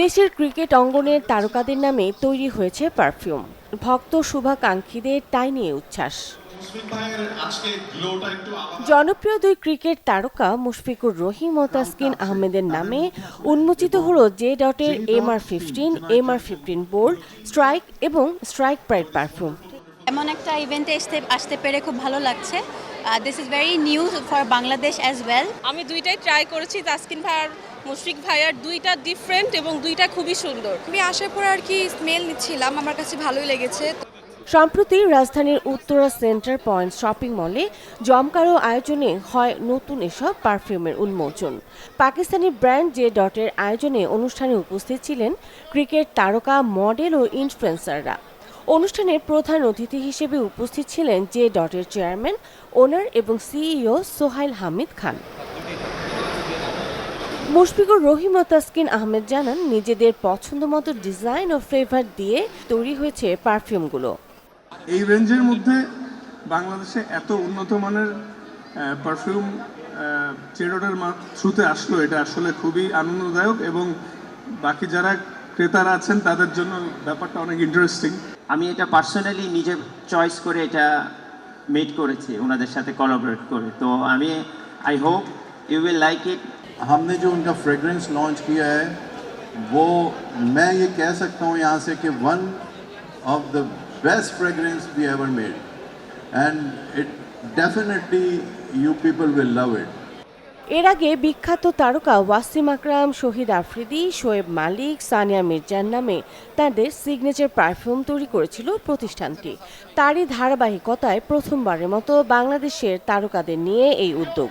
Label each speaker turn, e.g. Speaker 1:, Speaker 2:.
Speaker 1: দেশের ক্রিকেট অঙ্গনের তারকাদের নামে তৈরি হয়েছে পারফিউম। ভক্ত শুভাকাঙ্ক্ষীদের তাই নিয়ে উচ্ছ্বাস। জনপ্রিয় দুই ক্রিকেট তারকা মুশফিকুর রহিম ও তাসকিন আহমেদের নামে উন্মোচিত হল জে.এর MR15 বোল্ড স্ট্রাইক এবং স্ট্রাইক প্রাইড পারফিউম।
Speaker 2: এমন একটা ইভেন্টে আসতে পেরে খুব ভালো লাগছে। This is very new for Bangladesh as well.
Speaker 3: আমি দুইটাই ট্রাই করেছি, তাসকিন ভাইয়ার মুশফিক ভাইয়ার দুইটা ডিফারেন্ট এবং দুইটা খুবই সুন্দর।
Speaker 4: আমি আসার পর আর কি স্মেল নিচ্ছিলাম, আমার কাছে ভালোই লেগেছে।
Speaker 1: সম্প্রতি রাজধানীর উত্তরা সেন্টার পয়েন্ট শপিং মলে জমকালো আয়োজনে হয় নতুন এসব পারফিউমের উন্মোচন। পাকিস্তানি ব্র্যান্ড জে.এর আয়োজনে অনুষ্ঠানে উপস্থিত ছিলেন ক্রিকেট তারকা, মডেল ও ইনফ্লুয়েন্সাররা। অনুষ্ঠানের প্রধান অতিথি হিসেবে উপস্থিত ছিলেন জে.এর চেয়ারম্যান, ওনার এবং সিইও সোহাইল হামিদ খান। মুশফিকুর রহিম ও তাসকিন আহমেদ জানান, নিজেদের পছন্দমতো ডিজাইন ও ফ্লেভার দিয়ে তৈরি হয়েছে পারফিউমগুলো।
Speaker 5: এই রেঞ্জের মধ্যে বাংলাদেশে এত উন্নত মানের পারফিউম জে.এর থ্রুতে আসলো, এটা আসলে খুবই আনন্দদায়ক এবং বাকি যারা ক্রেতারা আছেন তাদের জন্য ব্যাপারটা অনেক ইন্টারেস্টিং।
Speaker 6: আমি এটা পার্সোনালি নিজে চয়েস করে এটা মেড করেছি ওনাদের সাথে কোলাবোরেট করে। তো I hope you will like it.
Speaker 7: हमने जो उनका फ्रेग्रेंस लॉन्च किया है वो मैं ये कह सकता हूँ यहाँ से कि one of the best fragrance we ever made and it definitely you people will love it.
Speaker 1: এর আগে বিখ্যাত তারকা ওয়াসিম আকরাম, শহীদ আফ্রিদি, শোয়েব মালিক, সানিয়া মির্জার নামে তাদের সিগনেচার পারফিউম তৈরি করেছিল প্রতিষ্ঠানটি। তারই ধারাবাহিকতায় প্রথমবারের মতো বাংলাদেশের তারকাদের নিয়ে এই উদ্যোগ।